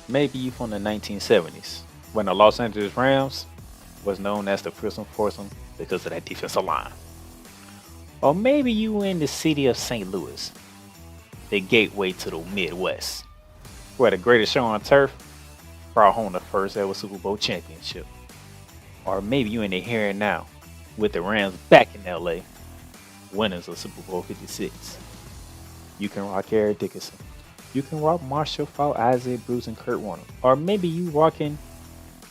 Maybe you from the 1970s, when the Los Angeles Rams was known as the Prison Foursome because of that defensive line. Or maybe you in the city of St. Louis, the gateway to the Midwest, where the greatest show on turf brought home the first ever Super Bowl championship. Or maybe you in the here and now, with the Rams back in LA, winners of Super Bowl 56. You can rock Eric Dickerson. You can rock Marshall Faulk, Isaiah Bruce, and Kurt Warner. Or maybe you rocking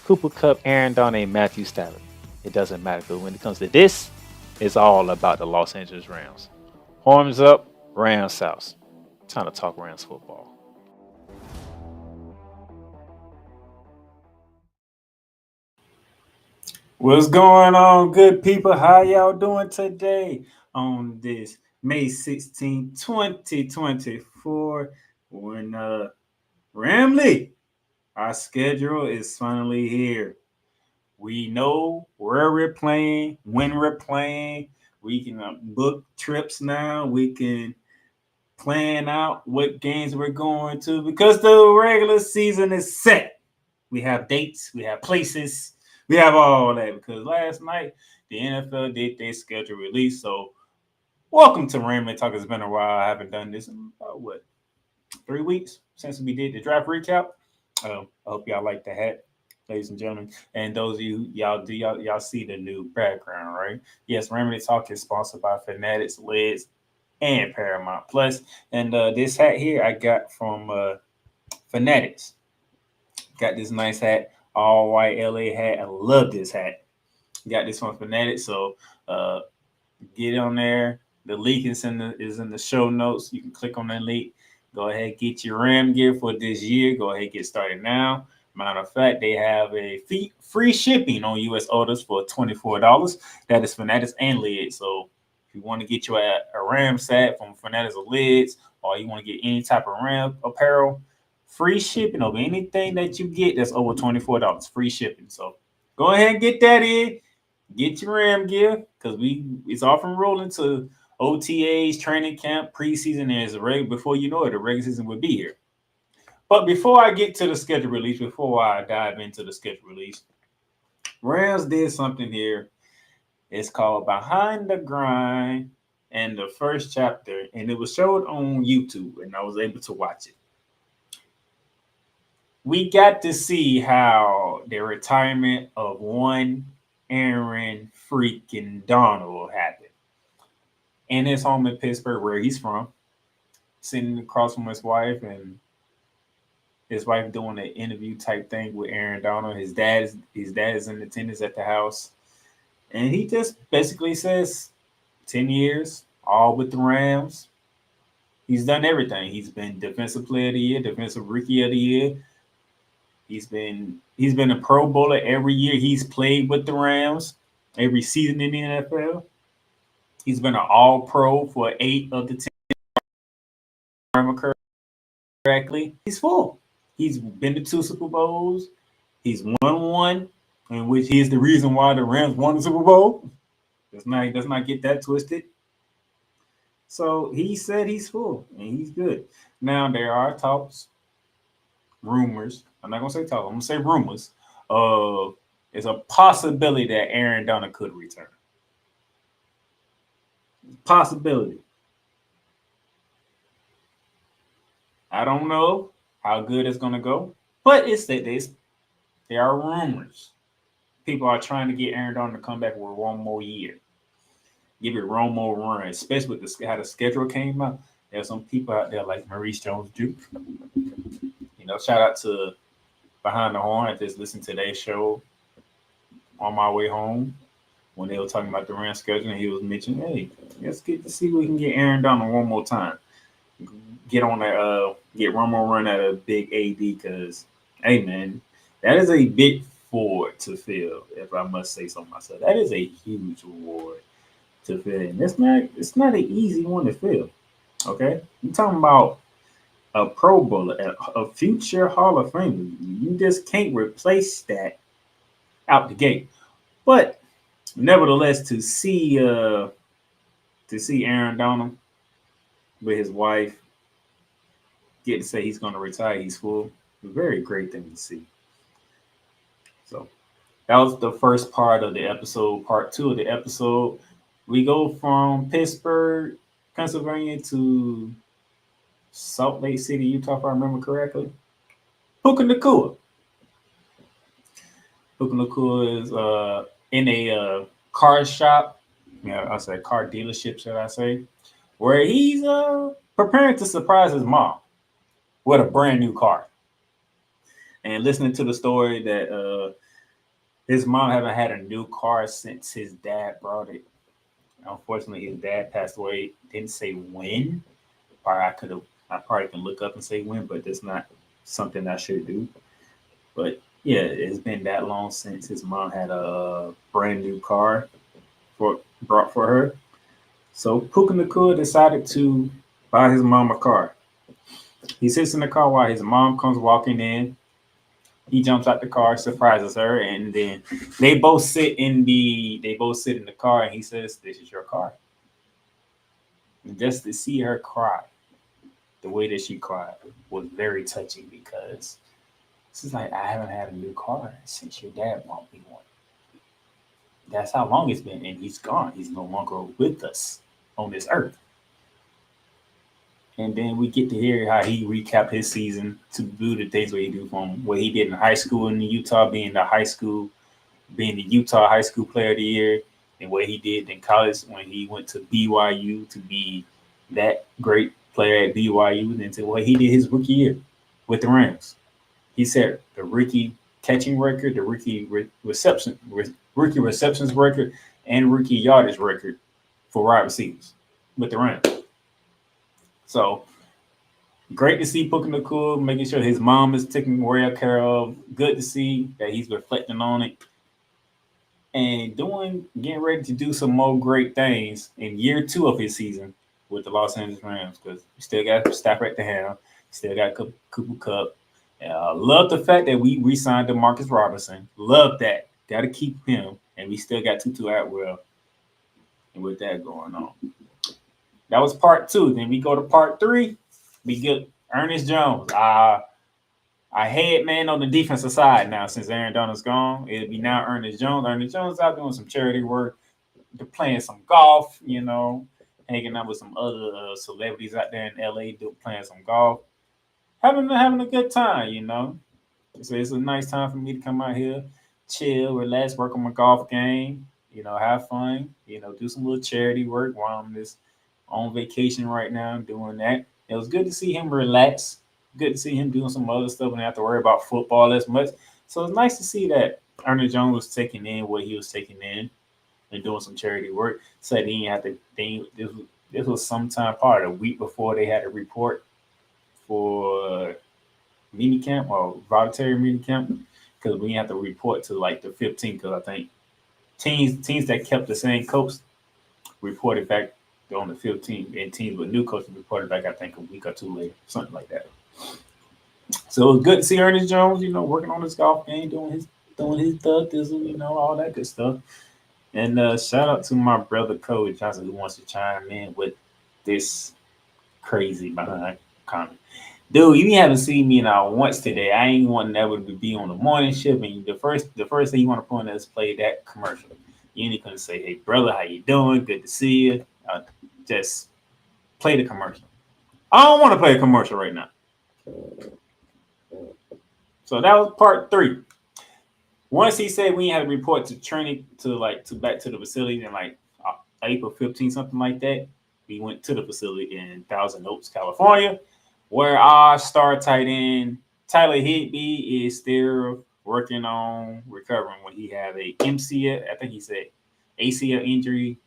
Cooper Cup, Aaron Donald, and Matthew Stafford. It doesn't matter because when it comes to this, it's all about the Los Angeles Rams. Horns up, Rams South. Time to talk Rams football. What's going on, good people? How y'all doing today on this May 16th, 2024? When Ramily, our schedule is finally here. We know where we're playing, when we're playing. We can book trips now. We can plan out what games we're going to because the regular season is set. We have dates, we have places, we have all that because last night the NFL did their schedule release. So, welcome to Ramily Talk. It's been a while. I haven't done this in about 3 weeks since we did the draft recap. I hope y'all like the hat, ladies and gentlemen. And those of you y'all see the new background, right? Yes, Ramily Talk is sponsored by Fanatics, Lids, and Paramount Plus. And this hat here I got from Fanatics. Got this nice hat, all white LA hat. I love this hat. Got this from Fanatics, so uh, get on there. The link is in the show notes. You can click on that link. Go ahead, get your Ram gear for this year. Go ahead, get started now. Matter of fact, they have a free shipping on U.S. orders for $24. That is Fanatics and Lids. So if you want to get you a Ram set from Fanatics or Lids, or you want to get any type of Ram apparel, free shipping over anything that you get that's over $24. Free shipping. So go ahead and get that in. Get your Ram gear because it's often rolling to OTAs, training camp, preseason, and it's before you know it, the regular season will be here. But before I get to the schedule release, before I dive into the schedule release, Rams did something here. It's called Behind the Grind and the first chapter, and it was showed on YouTube, and I was able to watch it. We got to see how the retirement of one Aaron freaking Donald happened in his home in Pittsburgh, where he's from, sitting across from his wife, and his wife doing an interview type thing with Aaron Donald. His dad is in attendance at the house, and he just basically says 10 years, all with the Rams. He's done everything. He's been defensive player of the year, defensive rookie of the year. He's been a Pro Bowler every year he's played with the Rams, every season in the NFL. He's been an All Pro for 8 of the 10. Remember correctly, he's full. He's been to 2 Super Bowls. He's won one, in which he is the reason why the Rams won the Super Bowl. Does not get that twisted. So he said he's full and he's good. Now there are talks, rumors. I'm not gonna say talk. I'm gonna say rumors. It's a possibility that Aaron Donald could return. Possibility. I don't know how good it's gonna go, but there are rumors. People are trying to get Aaron Donald to come back with one more year, give it one more run, especially with how the schedule came out. There's some people out there like Maurice Jones-Drew. Shout out to Behind the Horn. I just listened to their show on my way home when they were talking about the Rams schedule, and he was mentioning, hey, let's get to see if we can get Aaron Donald one more time. Get one more run at a big AD because, hey man, that is a big forward to fill. If I must say so myself, that is a huge award to fill, and it's not an easy one to fill. Okay, you talking about a Pro Bowler, a future Hall of Famer. You just can't replace that out the gate. But nevertheless, to see Aaron Donald with his wife get to say he's going to retire, he's full. Very great thing to see. So that was the first part of the episode. Part two of the episode, we go from Pittsburgh, Pennsylvania to Salt Lake City, Utah, if I remember correctly. Puka Nakua. Puka Nakua is in a car shop. Yeah, I said car dealership, should I say, where he's preparing to surprise his mom with a brand new car. And listening to the story that his mom haven't had a new car since his dad brought it. Unfortunately, his dad passed away. Didn't say when. Or I probably can look up and say when, but that's not something I should do. But yeah, it's been that long since his mom had a brand new car brought for her. So Puka Nakua decided to buy his mom a car. He sits in the car while his mom comes walking in. He jumps out the car, surprises her, and then they both sit in the car, and he says, "This is your car." And just to see her cry, the way that she cried was very touching because this is like, I haven't had a new car since your dad bought me one. That's how long it's been, and he's gone. He's no longer with us on this earth. And then we get to hear how he recapped his season to do the things what he do from what he did in high school in Utah, being the Utah High School Player of the Year, and what he did in college when he went to BYU to be that great player at BYU, and then to what he did his rookie year with the Rams. He said the rookie catching record, the rookie receptions record, and rookie yardage record for wide receivers with the Rams. So great to see Puka Nakua making sure his mom is taken well care of. Good to see that he's reflecting on it and getting ready to do some more great things in year two of his season with the Los Angeles Rams because we still got Stafford at the helm, still got Cooper Cup. Love the fact that we re-signed Demarcus Robinson. Love that. Got to keep him, and we still got Tutu Atwell. And with that going on, that was part two. Then we go to part three. We get Ernest Jones. I head man on the defensive side now since Aaron Donald's gone. It'll be now Ernest Jones. Ernest Jones out doing some charity work. They're playing some golf, hanging out with some other celebrities out there in LA playing some golf. Having a good time. So it's a nice time for me to come out here, chill, relax, work on my golf game, have fun, do some little charity work while I'm just on vacation right now doing that. It was good to see him relax. Good to see him doing some other stuff and not have to worry about football as much. So it's nice to see that Ernest Jones was taking in what he was taking in and doing some charity work. So he didn't have to think this was sometime part a week before they had a report for mini camp or voluntary mini camp because we have to report to like the 15th because I think teams that kept the same coach reported back on the 15th, and teams with new coaches reported back I think a week or two later, something like that. So it was good to see Ernest Jones, working on his golf game, doing his thug thizzle, all that good stuff. And shout out to my brother Cody Johnson who wants to chime in with this crazy behind comment. Dude, you haven't seen me now once today. I ain't want never to be on the morning shift, and the first thing you want to point is play that commercial. You ain't gonna say, "Hey, brother, how you doing? Good to see you." Just play the commercial. I don't want to play a commercial right now. So that was part three. Once he said we had to report to training to back to the facility in like April 15th, something like that. We went to the facility in Thousand Oaks, California, where our star tight end Tyler Higbee is still working on recovering when he had a MCL. I think he said ACL injury,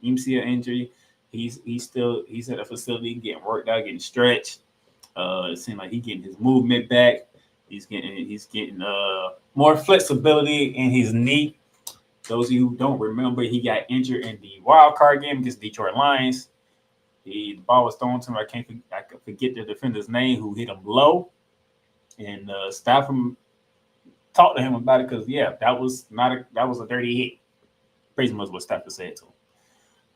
MCL injury. He's at a facility getting worked out, getting stretched. It seems like he's getting his movement back. He's getting more flexibility in his knee. Those of you who don't remember, he got injured in the wild card game against Detroit Lions. The ball was thrown to him. I can forget the defender's name who hit him low, and Stafford talked to him about it because that was a dirty hit. Pretty much what Stafford said to him.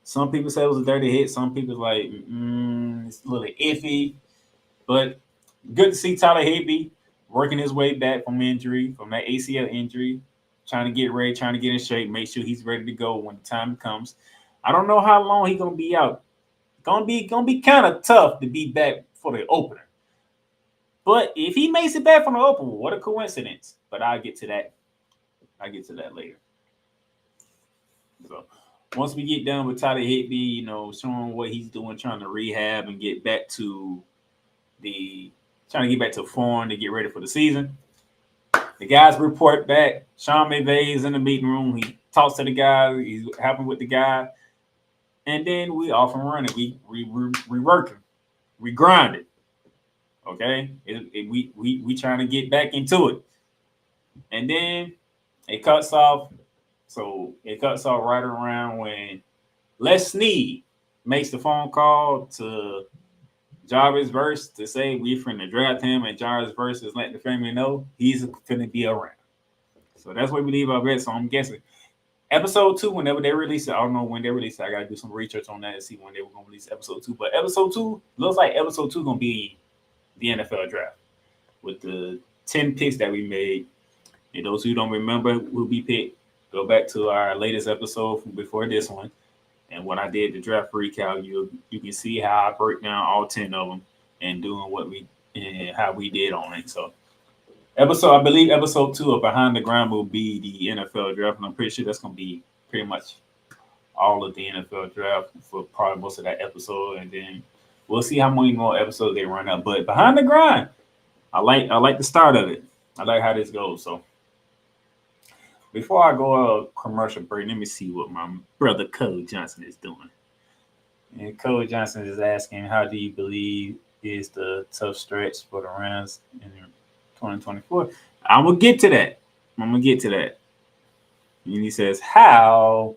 Some people say it was a dirty hit. Some people like it's a little iffy, but good to see Tyler Higbee working his way back from injury, from that ACL injury, trying to get ready, trying to get in shape, make sure he's ready to go when the time comes. I don't know how long he's gonna be out. Gonna be kind of tough to be back for the opener. But if he makes it back from the opener, what a coincidence. But I'll get to that. I'll get to that later. So once we get done with Tyler Higbee, showing what he's doing, trying to rehab and get back to form to get ready for the season. The guys report back. Sean McVay is in the meeting room. He talks to the guy. He's helping with the guy. And then we off and running. We working. We grinding. Okay? We trying to get back into it. And then it cuts off. So it cuts off right around when Les Snead makes the phone call to Jarvis Verse to say we're finna draft him, and Jarvis Verse is letting the family know he's finna be around. So that's what we leave our bet. So I'm guessing episode 2, whenever they release it, I don't know when they release it. I gotta do some research on that and see when they were gonna release episode 2. But episode 2 looks like episode 2 gonna be the NFL draft with the 10 picks that we made. And those who don't remember will be picked. Go back to our latest episode from before this one. And when I did the draft recap, you can see how I break down all 10 of them and doing how we did on it. So I believe episode 2 of Behind the Grind will be the NFL draft. And I'm pretty sure that's going to be pretty much all of the NFL draft for probably most of that episode. And then we'll see how many more episodes they run up. But Behind the Grind, I like the start of it. I like how this goes. So before I go a commercial break, let me see what my brother Cole Johnson is doing. And Cole Johnson is asking, how do you believe is the tough stretch for the Rams in 2024? I'm going to get to that. And he says, how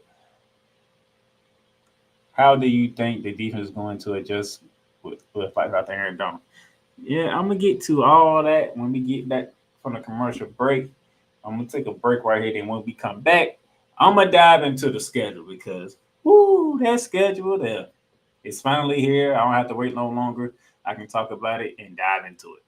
do you think the defense is going to adjust with like out there Aaron Donald? Yeah, I'm going to get to all that when we get back from the commercial break. I'm going to take a break right here. Then when we come back, I'm going to dive into the schedule because, that schedule there. It's finally here. I don't have to wait no longer. I can talk about it and dive into it.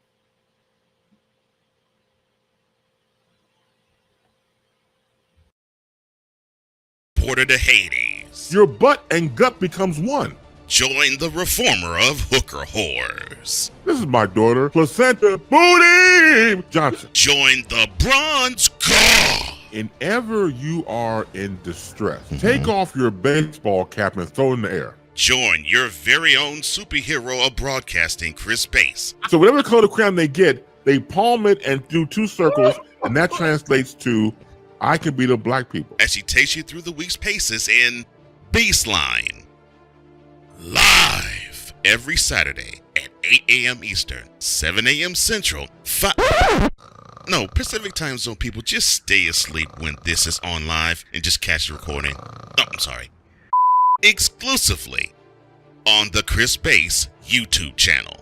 Porter to Hades. Your butt and gut becomes one. Join the reformer of hooker whores. This is my daughter, Placenta Booty Johnson. Join the bronze god. Whenever you are in distress, take off your baseball cap and throw it in the air. Join your very own superhero of broadcasting, Chris Bass. So whatever color crayon they get, they palm it and do 2 circles, and that translates to, I can beat up black people. As she takes you through the week's paces in Baseline. Live every Saturday at 8 a.m. Eastern, 7 a.m. Central, Pacific time zone people, just stay asleep when this is on live and just catch the recording. Oh, I'm sorry. Exclusively on the Chris Bass YouTube channel.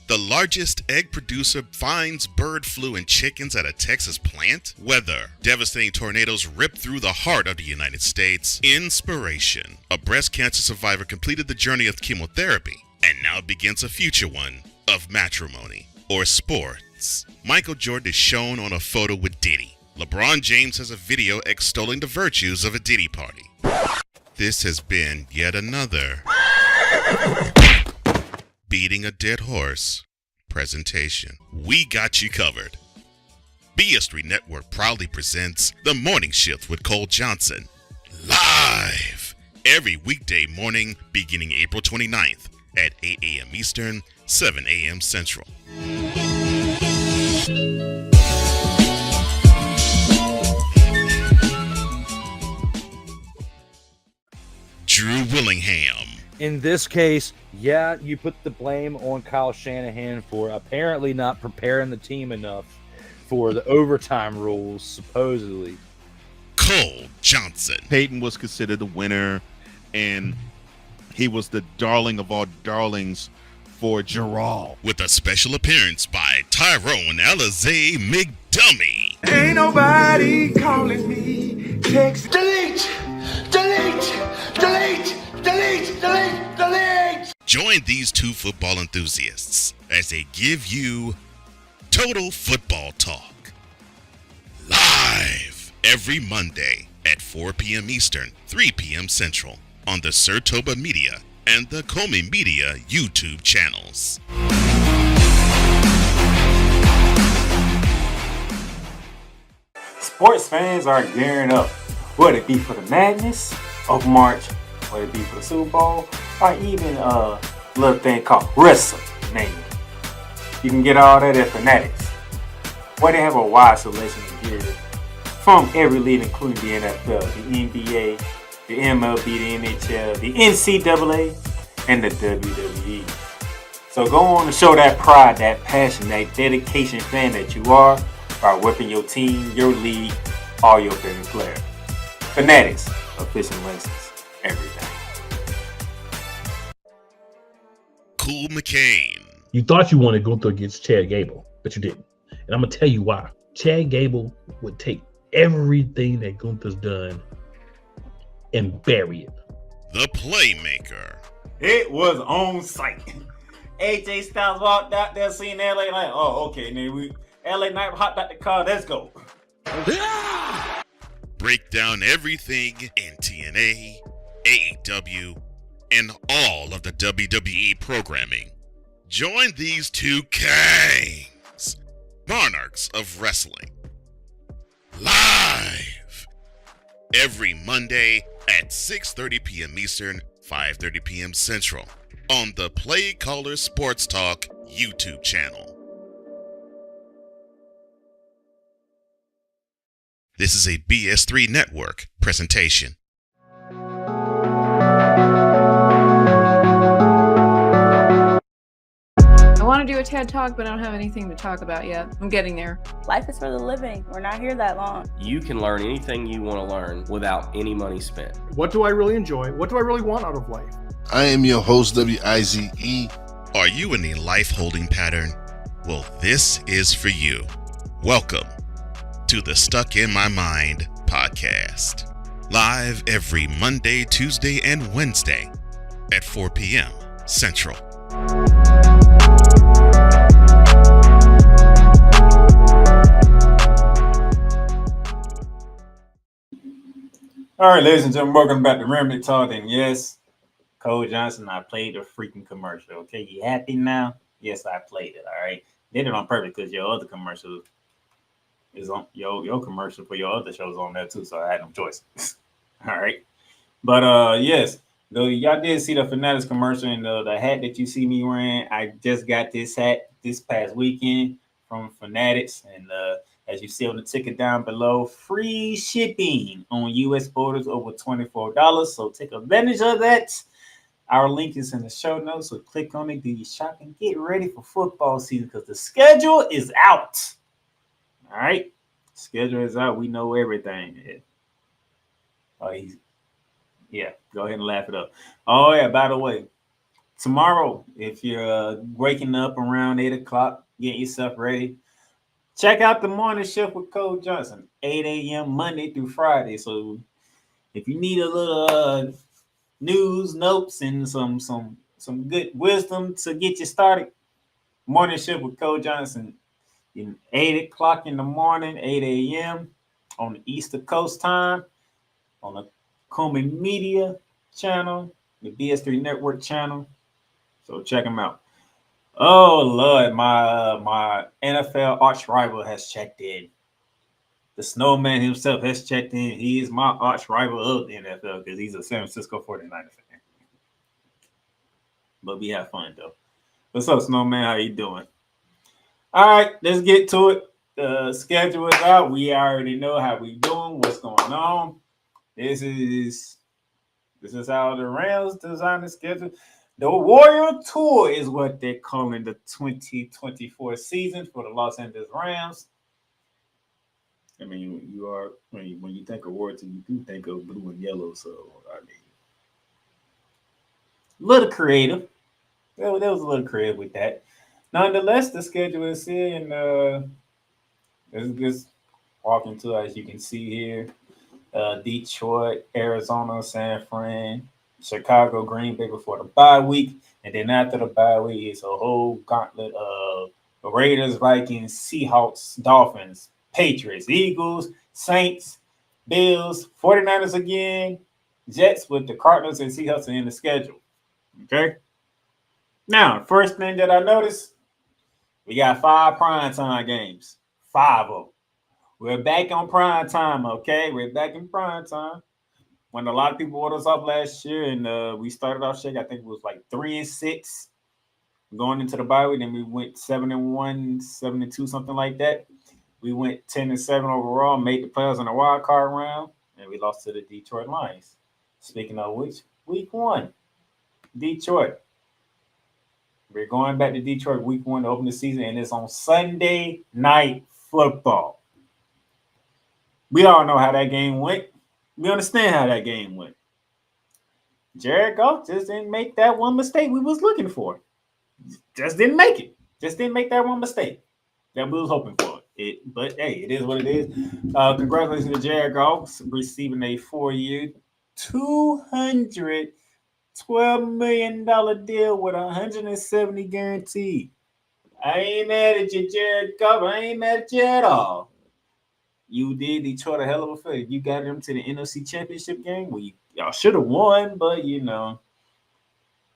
The largest egg producer finds bird flu in chickens at a Texas plant. Weather. Devastating tornadoes rip through the heart of the United States. Inspiration. A breast cancer survivor completed the journey of chemotherapy and now begins a future one of matrimony or sports. Michael Jordan is shown on a photo with Diddy. LeBron James has a video extolling the virtues of a Diddy party. This has been yet another Beating a Dead Horse presentation. We got you covered. BS3 Network proudly presents The Morning Shift with Cole Johnson. Live every weekday morning beginning April 29th at 8 a.m. Eastern, 7 a.m. Central. Drew Willingham. In this case, yeah, you put the blame on Kyle Shanahan for apparently not preparing the team enough for the overtime rules, supposedly. Cole Johnson. Peyton was considered the winner, and he was the darling of all darlings for Gerald. With a special appearance by Tyrone Alizé McDummy. Ain't nobody calling me. Text. Delete! Delete! Delete! Delete! Delete! Delete! Join Join these two football enthusiasts as they give you Total Football Talk. Live every Monday at 4 p.m. Eastern, 3 p.m. Central on the Sertoba Media and the Comey Media YouTube channels. Sports fans are gearing up, whether it be for the madness of March, whether it be for the Super Bowl, or even a little thing called WrestleMania. You can get all that at Fanatics, where they have a wide selection of gear from every league, including the NFL, the NBA, the MLB, the NHL, the NCAA, and the WWE. So go on and show that pride, that passion, that dedication fan that you are by whipping your team, your league, all your favorite players. Fanatics, official license, everything. Cool McCain. You thought you wanted Gunther against Chad Gable, but you didn't. And I'm going to tell you why. Chad Gable would take everything that Gunther's done and bury it. The Playmaker. It was on site. AJ Styles walked out there seeing LA like, oh, okay, then we LA Knight hopped out the car, let's go. Break down everything in TNA, AEW, and all of the WWE programming. Join these two kings, monarchs of wrestling, live every Monday at 6:30 p.m. Eastern, 5:30 p.m. Central on the Play Caller Sports Talk YouTube channel. This is a BS3 Network presentation. I want to do a TED Talk, but I don't have anything to talk about yet. I'm getting there. Life is for the living. We're not here that long. You can learn anything you want to learn without any money spent. What do I really enjoy? What do I really want out of life? I am your host, W-I-Z-E. Are you in a life holding pattern? Well, this is for you. Welcome to the Stuck in My Mind podcast. Live every Monday, Tuesday, and Wednesday at 4 p.m. Central. All right, ladies and gentlemen, welcome back to Ramily Talk. And yes, Cole Johnson, I played the freaking commercial. Okay, you happy now? Yes, I played it. All right, did it on purpose because your other commercial is on your commercial for your other shows on there too. So I had no choice. All right, but yes, though y'all did see the Fanatics commercial and the hat that you see me wearing. I just got this hat this past weekend from Fanatics, and as you see on the ticket down below, free shipping on U.S. orders over $24. So take advantage of that. Our link is in the show notes, so click on it, do your shopping, get ready for football season because the schedule is out. All right, schedule is out. We know everything. Oh, yeah. Go ahead and laugh it up. Oh yeah. By the way, tomorrow, if you're waking up around 8 o'clock, getting yourself ready, check out the morning shift with Cole Johnson, 8 a.m. Monday through Friday. So if you need a little news, notes, and some good wisdom to get you started, morning shift with Cole Johnson, 8 o'clock in the morning, 8 a.m. on the East Coast time, on the Comey Media channel, the BS3 Network channel. So check them out. Oh Lord, my NFL arch rival has checked in. The Snowman himself has checked in. He is my arch rival of the NFL because he's a San Francisco 49er fan. But we have fun though. What's up, Snowman? How you doing? All right, let's get to it. The schedule is out. We already know how we doing, what's going on. This is how the Rams design the schedule. The Warrior Tour is what they're calling the 2024 season for the Los Angeles Rams. I mean, when you think of Warrior Tour, you do think of blue and yellow. So, I mean, a little creative. There was a little creative with that. Nonetheless, the schedule is here, and it's just walking to, as you can see here, Detroit, Arizona, San Fran, Chicago, Green Bay before the bye week. And then after the bye week, it's a whole gauntlet of Raiders, Vikings, Seahawks, Dolphins, Patriots, Eagles, Saints, Bills, 49ers again, Jets with the Cardinals and Seahawks in the schedule. Okay? Now, first thing that I noticed, we got 5 primetime games. 5 of them. We're back on primetime, okay? We're back in primetime. When a lot of people wrote us off last year and we started off shaky, I think it was like 3-6 going into the bye week, then we went 7-1, 7-2, something like that. We went 10-7 overall, made the playoffs in the wild card round, and we lost to the Detroit Lions. Speaking of which, week 1, Detroit. We're going back to Detroit week 1 to open the season, and it's on Sunday Night Football. We all know how that game went. We understand how that game went. Jared Goff just didn't make that one mistake we was looking for. Just didn't make it. Just didn't make that one mistake that we was hoping for. But hey, it is what it is. Congratulations to Jared Goff receiving a 4-year, $212 million deal with $170 guaranteed. I ain't mad at you, Jared Goff. I ain't mad at you at all. You did Detroit a hell of a favor. You got them to the NFC Championship game. Well, y'all should have won, but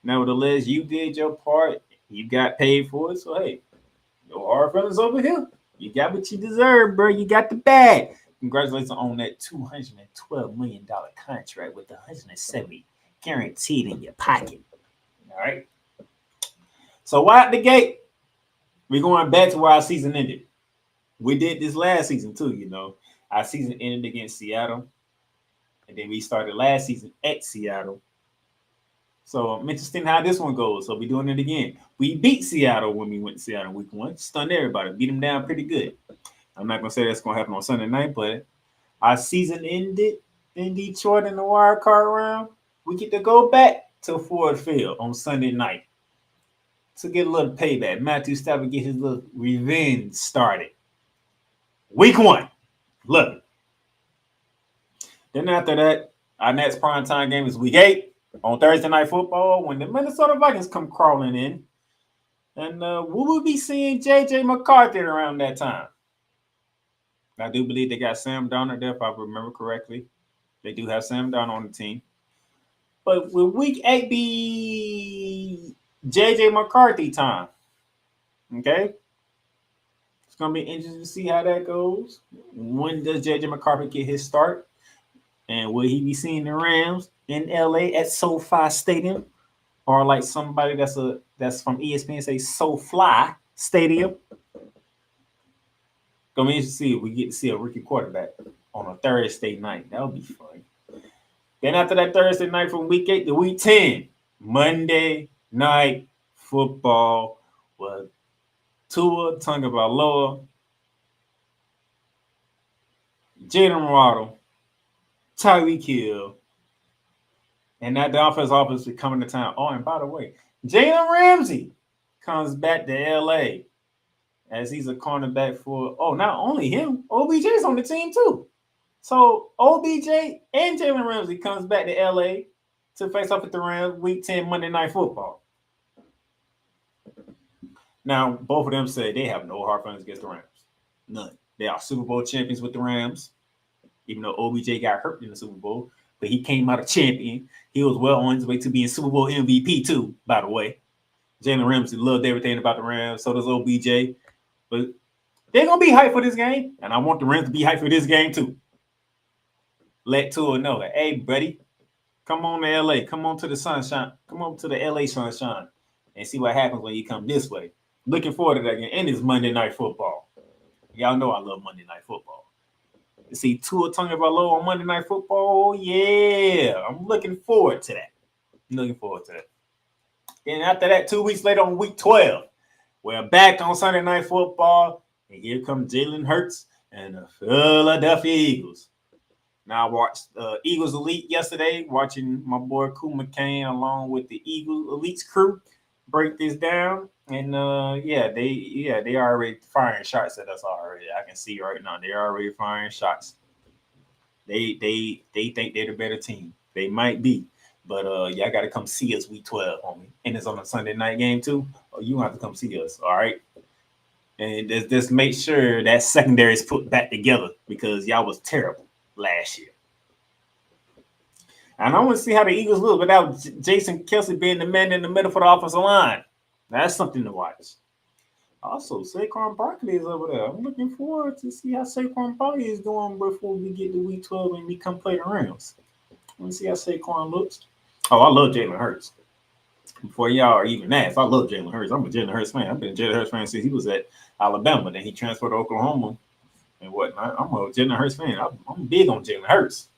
nevertheless, you did your part. You got paid for it. So hey, no hard feelings over here. You got what you deserve, bro. You got the bag. Congratulations on that $212 million contract with $170 guaranteed in your pocket. All right. So out the gate, we're going back to where our season ended. We did this last season too, Our season ended against Seattle. And then we started last season at Seattle. So I'm interested in how this one goes. So we're doing it again. We beat Seattle when we went to Seattle week 1. Stunned everybody. Beat them down pretty good. I'm not going to say that's going to happen on Sunday night, but our season ended in Detroit in the wild card round. We get to go back to Ford Field on Sunday night to get a little payback. Matthew Stafford get his little revenge started. Week 1. Love it. Then after that, our next primetime game is week 8 on Thursday Night Football when the Minnesota Vikings come crawling in. And we will be seeing J.J. McCarthy around that time. I do believe they got Sam Darnold there, if I remember correctly. They do have Sam Darnold on the team. But will week 8 be J.J. McCarthy time? Okay? It's going to be interesting to see how that goes. When does J.J. McCarthy get his start? And will he be seeing the Rams in L.A. at SoFi Stadium? Or like somebody that's from ESPN say SoFly Stadium? Gonna be interesting to see if we get to see a rookie quarterback on a Thursday night. That would be fun. Then after that Thursday night from week 8 to week 10, Monday Night Football with Tua Tagovailoa, Jalen Waddle, Tyreek Hill, and that the offense obviously coming to town. Oh, and by the way, Jalen Ramsey comes back to L.A. as he's a cornerback for, not only him, OBJ's on the team too. So OBJ and Jalen Ramsey comes back to L.A. to face off with the Rams week 10 Monday Night Football. Now, both of them say they have no hard feelings against the Rams. None. They are Super Bowl champions with the Rams, even though OBJ got hurt in the Super Bowl. But he came out a champion. He was well on his way to being Super Bowl MVP too, by the way. Jalen Ramsey loved everything about the Rams. So does OBJ. But they're going to be hyped for this game. And I want the Rams to be hyped for this game too. Let Tua know that, hey, buddy, come on to L.A. Come on to the sunshine. Come on to the L.A. sunshine and see what happens when you come this way. Looking forward to that game. And it's Monday Night Football. Y'all know I love Monday Night Football. To see Tua Tagovailoa on Monday Night Football, yeah. I'm looking forward to that. And after that, 2 weeks later on week 12, we're back on Sunday Night Football. And here comes Jalen Hurts and the Philadelphia Eagles. Now, I watched Eagles Elite yesterday, watching my boy Cool McCain along with the Eagles Elite's crew break this down. And they are already firing shots at us already. I can see right now they're already firing shots. They think they're the better team. They might be. But y'all got to come see us week 12, homie. And it's on a Sunday night game too. Oh, you have to come see us, all right? And just make sure that secondary is put back together because y'all was terrible last year. And I want to see how the Eagles look without Jason Kelce being the man in the middle for the offensive line. That's something to watch. Also, Saquon Barkley is over there. I'm looking forward to see how Saquon Barkley is doing before we get to week 12 and we come play the Rams. Let me see how Saquon looks. Oh, I love Jalen Hurts. Before y'all are even asked, I love Jalen Hurts. I'm a Jalen Hurts fan. I've been a Jalen Hurts fan since he was at Alabama. Then he transferred to Oklahoma and whatnot. I'm a Jalen Hurts fan. I'm big on Jalen Hurts.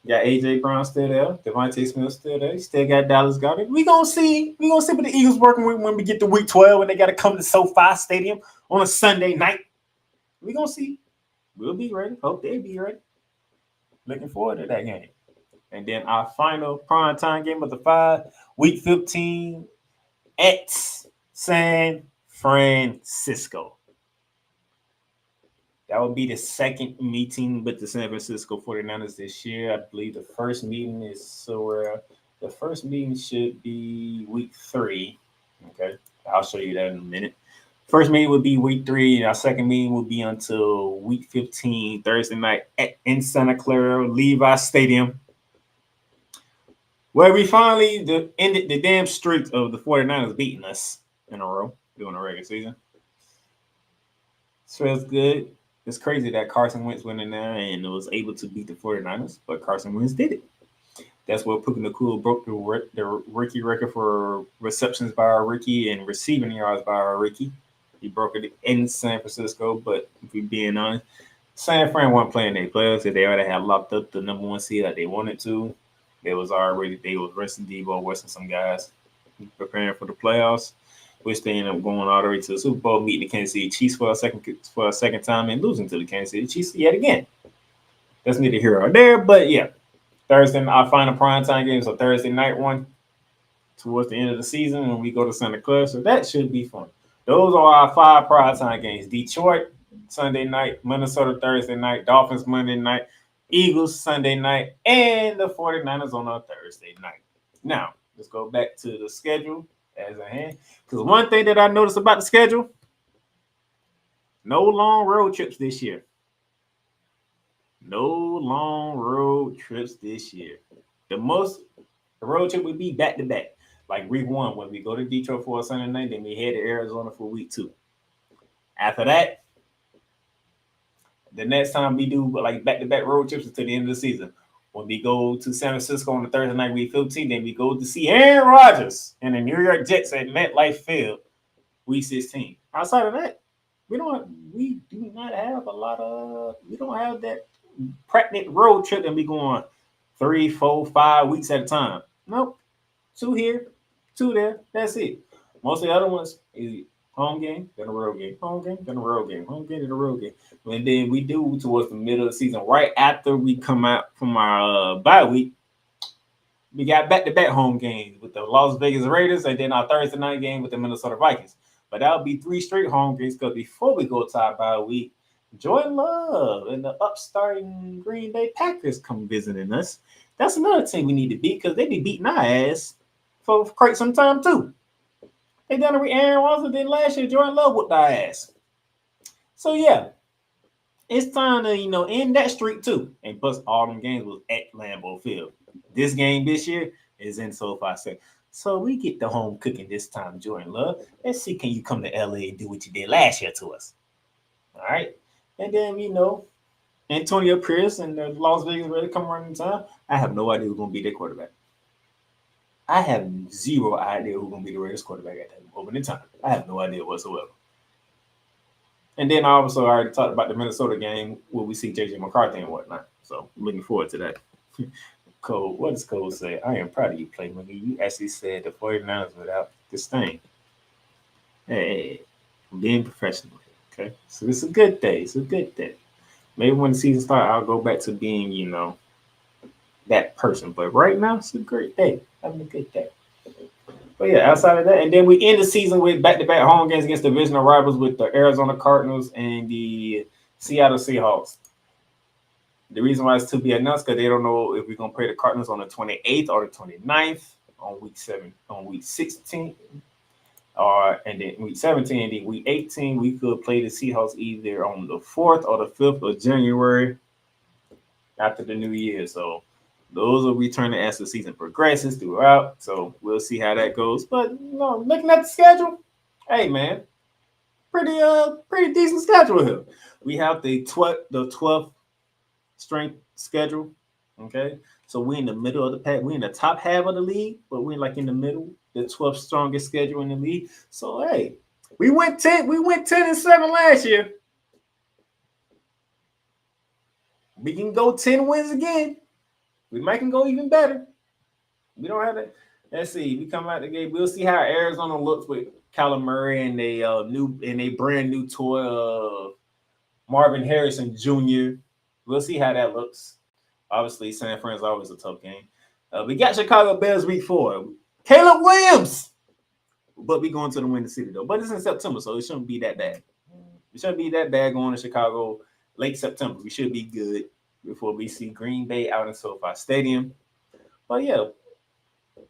Got AJ Brown still there. Devontae Smith still there. Still got Dallas Goedert. We gonna see what the Eagles working with when we get to week 12 and they got to come to SoFi Stadium on a Sunday night. We gonna see. We'll be ready. Hope they'll be ready. Looking forward to that game. And then our final primetime game of the 5, week 15 at San Francisco. That will be the second meeting with the San Francisco 49ers this year. I believe the first meeting is the first meeting should be week 3. Okay, I'll show you that in a minute. First meeting would be week 3, and our second meeting will be until week 15, Thursday night in Santa Clara, Levi Stadium, where we finally ended the damn streak of the 49ers beating us in a row during the regular season. Feels good. It's crazy that Carson Wentz went in there and was able to beat the 49ers, but Carson Wentz did it. That's what Puka Nacua broke the rookie record for receptions by a rookie and receiving yards by a rookie. He broke it in San Francisco, but if we're being honest, San Fran weren't playing their players. If they already had locked up the number 1 seed like they wanted to, they was resting Debo, resting some guys, preparing for the playoffs, which they ended up going all the way to the Super Bowl, meeting the Kansas City Chiefs for a second time and losing to the Kansas City Chiefs yet again. That's neither here or there, but yeah. Thursday, our final primetime game is a Thursday night one towards the end of the season when we go to Santa Clara, so that should be fun. Those are our 5 primetime games. Detroit, Sunday night. Minnesota, Thursday night. Dolphins, Monday night. Eagles, Sunday night. And the 49ers on a Thursday night. Now, let's go back to the schedule as a hand. Because one thing that I noticed about the schedule, no long road trips this year. No long road trips this year. The road trip would be back-to-back. Like week 1, when we go to Detroit for a Sunday night, then we head to Arizona for week 2. After that, the next time we do like back-to-back road trips until the end of the season. When we go to San Francisco on the Thursday night, week 15, then we go to see Aaron Rodgers and the New York Jets at MetLife Field, week 16. Outside of that, we don't have that pregnant road trip and be going 3, 4, 5 weeks at a time. Nope. 2 here, 2 there. That's it. Most of the other ones is home game, then a road game, home game, then a road game, home game, then a road game. And then we do towards the middle of the season, right after we come out from our bye week, we got back-to-back home games with the Las Vegas Raiders and then our Thursday night game with the Minnesota Vikings. But that'll be 3 straight home games because before we go to our bye week, Jordan Love and the upstarting Green Bay Packers come visiting us. That's another team we need to beat because they be beating our ass for quite some time too. They done it with Aaron Rodgers, then last year Jordan Love whooped our ass. So yeah, it's time to end that streak too. And plus all them games was at Lambeau Field. This game this year is in SoFi Stadium. So we get the home cooking this time, Jordan Love. Let's see, can you come to LA and do what you did last year to us? All right. And then, Antonio Pierce and the Las Vegas Raiders come running time. I have no idea who's going to be their quarterback. I have zero idea who's going to be the Raiders quarterback at that opening time. I have no idea whatsoever. And then I already talked about the Minnesota game where we see J.J. McCarthy and whatnot. So I'm looking forward to that. Cole, what does Cole say? I am proud of you, Playmaker. You actually said the 49ers without this thing. Hey, I'm being professional. Okay, so it's a good day. It's a good day. Maybe when the season starts, I'll go back to being, that person. But right now, it's a great day. Having a good day. But yeah, outside of that, and then we end the season with back-to-back home games against divisional rivals with the Arizona Cardinals and the Seattle Seahawks. The reason why it's to be announced because they don't know if we're gonna play the Cardinals on the 28th or the 29th on week 16, and then week 17, and then week 18 we could play the Seahawks either on the 4th or the 5th of January after the new year. So those will return as the season progresses throughout. So we'll see how that goes. But looking at the schedule, hey man, pretty decent schedule here. We have the 12th strength schedule. Okay, so we're in the middle of the pack. We're in the top half of the league, but we're like in the middle, the 12th strongest schedule in the league. So hey, we went 10-7 last year. We can go 10 wins again. We might can go even better. We don't have that. Let's see. We come out the game. We'll see how Arizona looks with Kyler Murray and a brand new toy of Marvin Harrison Jr. We'll see how that looks. Obviously, San Fran's always a tough game. We got Chicago Bears week 4. Caleb Williams. But we going to the Windy City, though. But it's in September, so it shouldn't be that bad. It shouldn't be that bad going to Chicago late September. We should be good before we see Green Bay out in SoFi Stadium. But yeah,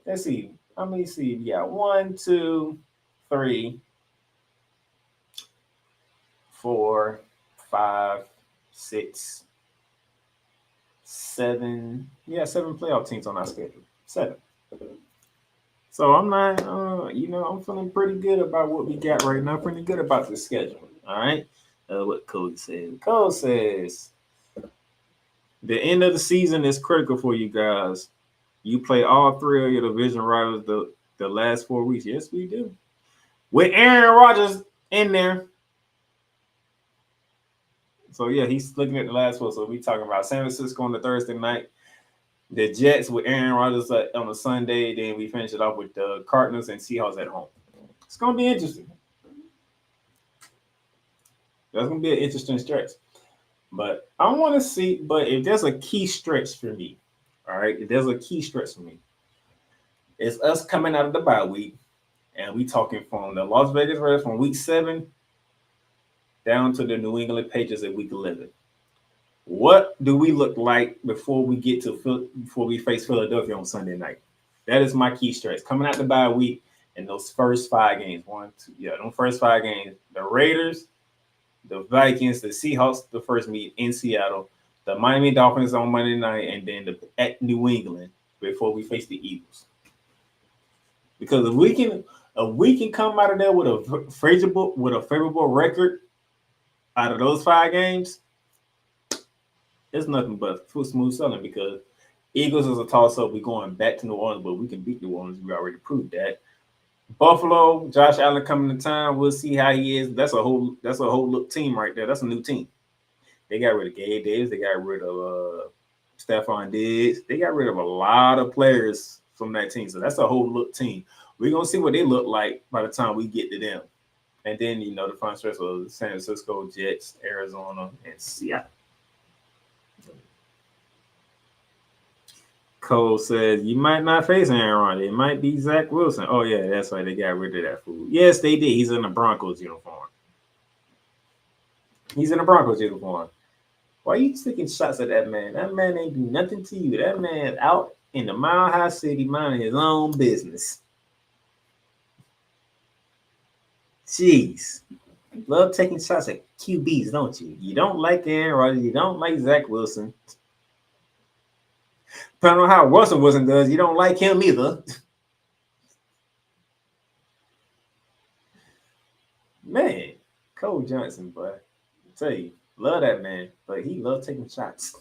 let's see. How many see? We got 1, 2, 3, 4, 5, 6, 7. Yeah, 7 playoff teams on our schedule. 7. So I'm not, I'm feeling pretty good about what we got right now. Pretty good about the schedule. All right. What Code says. Code says the end of the season is critical for you guys. You play all 3 of your division rivals the last 4 weeks. Yes, we do. With Aaron Rodgers in there. So yeah, he's looking at the last 4. So we talking about San Francisco on the Thursday night. The Jets with Aaron Rodgers on a Sunday. Then we finish it off with the Cardinals and Seahawks at home. It's going to be interesting. That's going to be an interesting stretch. But I want to see, but if there's a key stretch for me, all right, if there's a key stretch for me, it's us coming out of the bye week, and we talking from the Las Vegas Raiders from week 7 down to the New England Patriots at week 11. What do we look like before we face Philadelphia on Sunday night? That is my key stretch. Coming out the bye week and those first 5 games. Those first 5 games. The Raiders, the Vikings, the Seahawks, the first meet in Seattle, the Miami Dolphins on Monday night, and then at New England before we face the Eagles. Because if we can come out of there with a favorable record out of those 5 games, it's nothing but smooth sailing because Eagles is a toss-up. We're going back to New Orleans, but we can beat New Orleans. We already proved that. Buffalo, Josh Allen coming to town. We'll see how he is. That's a whole look team right there. That's a new team. They got rid of Gabe Davis. They got rid of Stephon Diggs. They got rid of a lot of players from that team. So that's a whole look team. We're going to see what they look like by the time we get to them. And then, the final stretch of San Francisco, Jets, Arizona, and Seattle. Cole says, you might not face Aaron Rodgers. It might be Zach Wilson. Oh, yeah, that's why they got rid of that fool. Yes, they did. He's in the Broncos uniform. Why are you taking shots at that man? That man ain't do nothing to you. That man out in the Mile High City minding his own business. Jeez. You love taking shots at QBs, don't you? You don't like Aaron Rodgers. You don't like Zach Wilson. Depending on how Russell Wilson does, you don't like him either. Man, Cole Johnson, boy. I tell you, love that man, but he loves taking shots.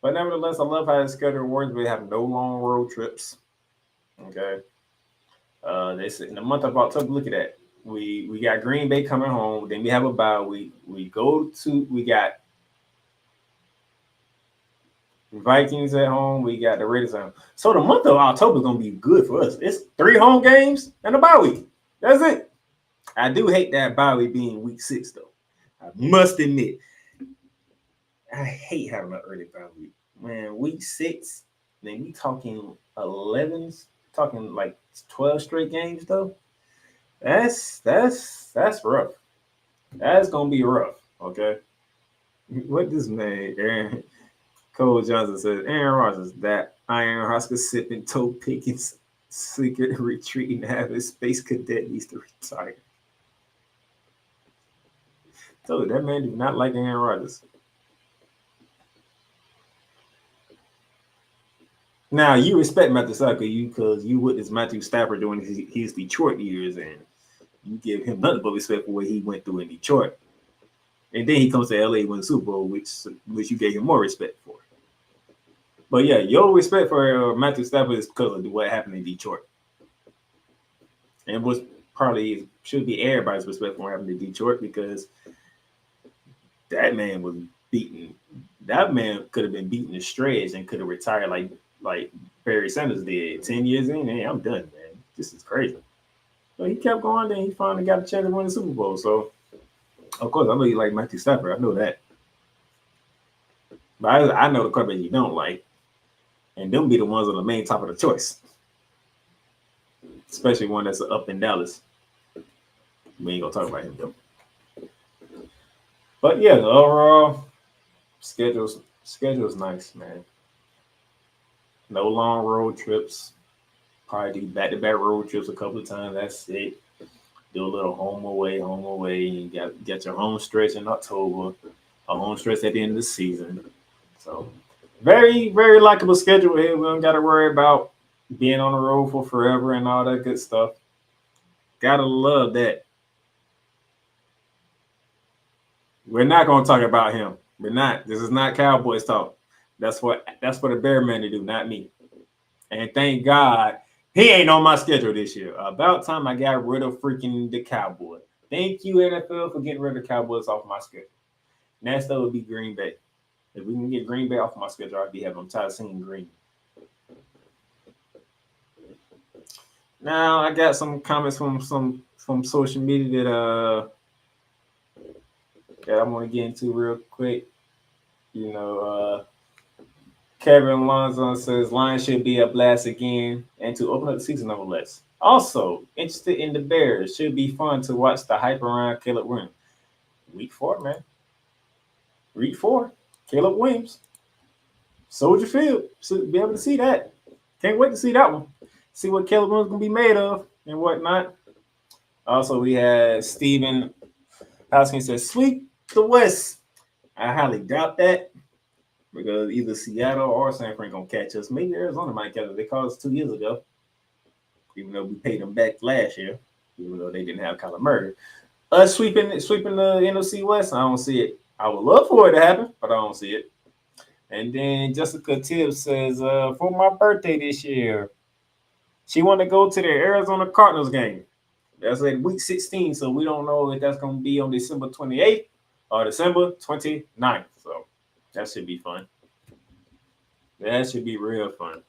But nevertheless, I love how the schedule works. We have no long road trips. Okay. They said in the month of October, look at that. We got Green Bay coming home. Then we have a bye week. We got Vikings at home. We got the Raiders at home. So the month of October is going to be good for us. It's 3 home games and a bye week. That's it. I do hate that bye week being week 6, though. I must admit. I hate having an early bye week. Man, week 6, then we talking 11s, talking like 12 straight games, though. That's rough. That's going to be rough, okay? What this man, Aaron Cole Johnson says, Aaron Rodgers, that Iron Husker sipping toe picking secret retreat and having space cadet needs to retire. So that man do not like Aaron Rodgers. Now you respect Matthew Stafford because you witnessed Matthew Stafford during his Detroit years, and you give him nothing but respect for what he went through in Detroit. And then he comes to LA, wins the Super Bowl, which you gave him more respect for. But yeah, your respect for Matthew Stafford is because of what happened in Detroit, and was probably should be everybody's respect for what happened in Detroit because that man was beaten. That man could have been beaten to shreds and could have retired like Barry Sanders did 10 years in. Hey, I'm done, man. This is crazy. But he kept going, then he finally got a chance to win the Super Bowl. So, of course, I know you like Matthew Stafford. I know that. But I know the quarterback you don't like. And them be the ones on the main top of the choice. Especially one that's up in Dallas. We ain't going to talk about him, though. But, yeah, the overall schedule's nice, man. No long road trips. Probably do back-to-back road trips a couple of times. That's it. Do a little home away. You got your home stretch in October, a home stretch at the end of the season. So, very, very likable schedule here. We don't got to worry about being on the road for forever and all that good stuff. Gotta love that. We're not going to talk about him. We're not. This is not Cowboys talk. That's what the Bear man to do, not me. And thank God he ain't on my schedule this year. About time I got rid of freaking the Cowboys. Thank you, NFL, for getting rid of the Cowboys off my schedule. Next up would be Green Bay. If we can get Green Bay off my schedule, I'd be happy. I'm tired of seeing green. Now I got some comments from social media that I want to get into real quick. You know, Kevin Alonso says Lions should be a blast again and to open up the season nonetheless. Also, interested in the Bears. Should be fun to watch the hype around Caleb Williams. Week 4, man. Week 4. Caleb Williams. Soldier Field. Should be able to see that. Can't wait to see that one. See what Caleb Williams going to be made of and whatnot. Also, we had Steven Hoskins says, sweep the West. I highly doubt that. Because either Seattle or San Fran gonna catch us. Maybe Arizona might catch us. They caught us 2 years ago. Even though we paid them back last year. Even though they didn't have Kyler Murray. Us sweeping the NFC West, I don't see it. I would love for it to happen, but I don't see it. And then Jessica Tibbs says, for my birthday this year, she want to go to the Arizona Cardinals game. That's at week 16, so we don't know if that's going to be on December 28th or December 29th. So that should be fun. That should be real fun.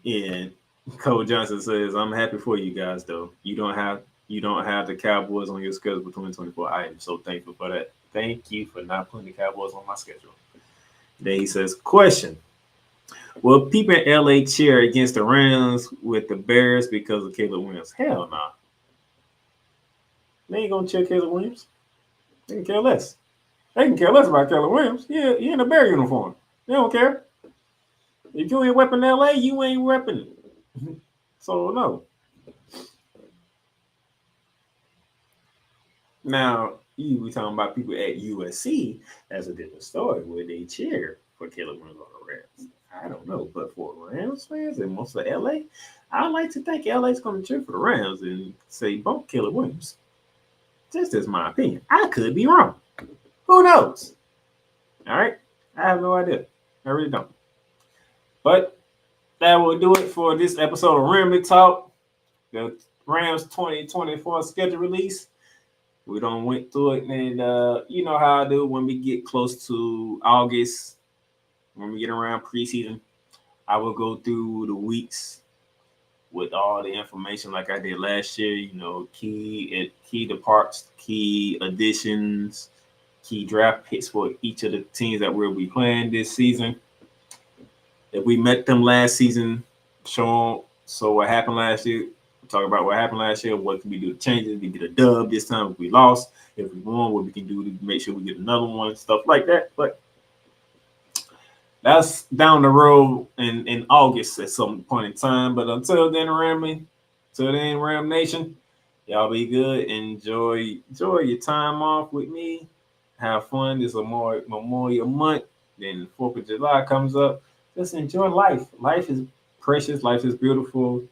And Cole Johnson says, I'm happy for you guys, though. You don't have the Cowboys on your schedule for 2024. I am so thankful for that. Thank you for not putting the Cowboys on my schedule. Then he says, question. Will people in LA cheer against the Rams with the Bears because of Caleb Williams? Hell no. Nah. They ain't going to cheer Caleb Williams. They can care less. They can care less about Caleb Williams. Yeah, he in a Bear uniform. They don't care. If you ain't repping LA, you ain't repping. So, no. Now, you be talking about people at USC. That's a different story where they cheer for Caleb Williams on the Rams. I don't know, but for Rams fans and most of LA, I like to think LA's going to cheer for the Rams and say bump Caleb Williams. Just as my opinion. I could be wrong. Who knows? All right? I have no idea. I really don't. But that will do it for this episode of Ramily Talk, the Rams 2024 schedule release. We done went through it, and you know how I do when we get close to August, when we get around preseason, I will go through the weeks with all the information like I did last year, you know, key departs, key additions, key draft picks for each of the teams that we'll be playing this season. If we met them last season, so what happened last year, talk about what happened last year, what can we do to change it, if we get a dub this time, if we lost, if we won, what we can do to make sure we get another one, stuff like that. But that's down the road in August at some point in time. But until then, Ram Nation, y'all be good. Enjoy your time off with me. Have fun. This is a more Memorial Month. Then 4th of July comes up. Just enjoy life. Life is precious. Life is beautiful.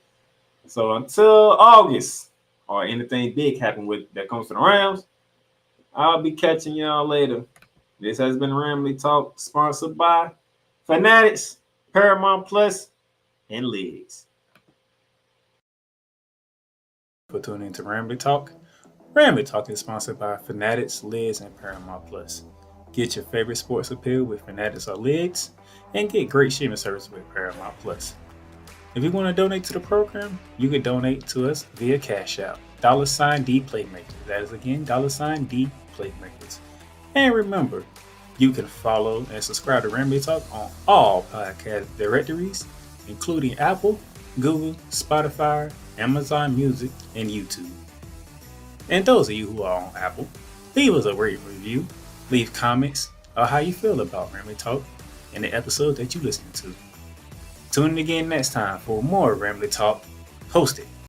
So until August or anything big happen with that comes to the Rams, I'll be catching y'all later. This has been Ramily Talk, sponsored by Fanatics, Paramount Plus, and Legs. For tuning into Ramily Talk. Ramily Talk is sponsored by Fanatics, Legs, and Paramount Plus. Get your favorite sports appeal with Fanatics or Legs, and get great streaming service with Paramount Plus. If you want to donate to the program, you can donate to us via Cash App, $D Playmakers. That is again, $D Playmakers. And remember, you can follow and subscribe to Ramily Talk on all podcast directories, including Apple, Google, Spotify, Amazon Music, and YouTube. And those of you who are on Apple, leave us a great review, leave comments on how you feel about Ramily Talk and the episode that you listen to. Tune in again next time for more Ramily Talk hosted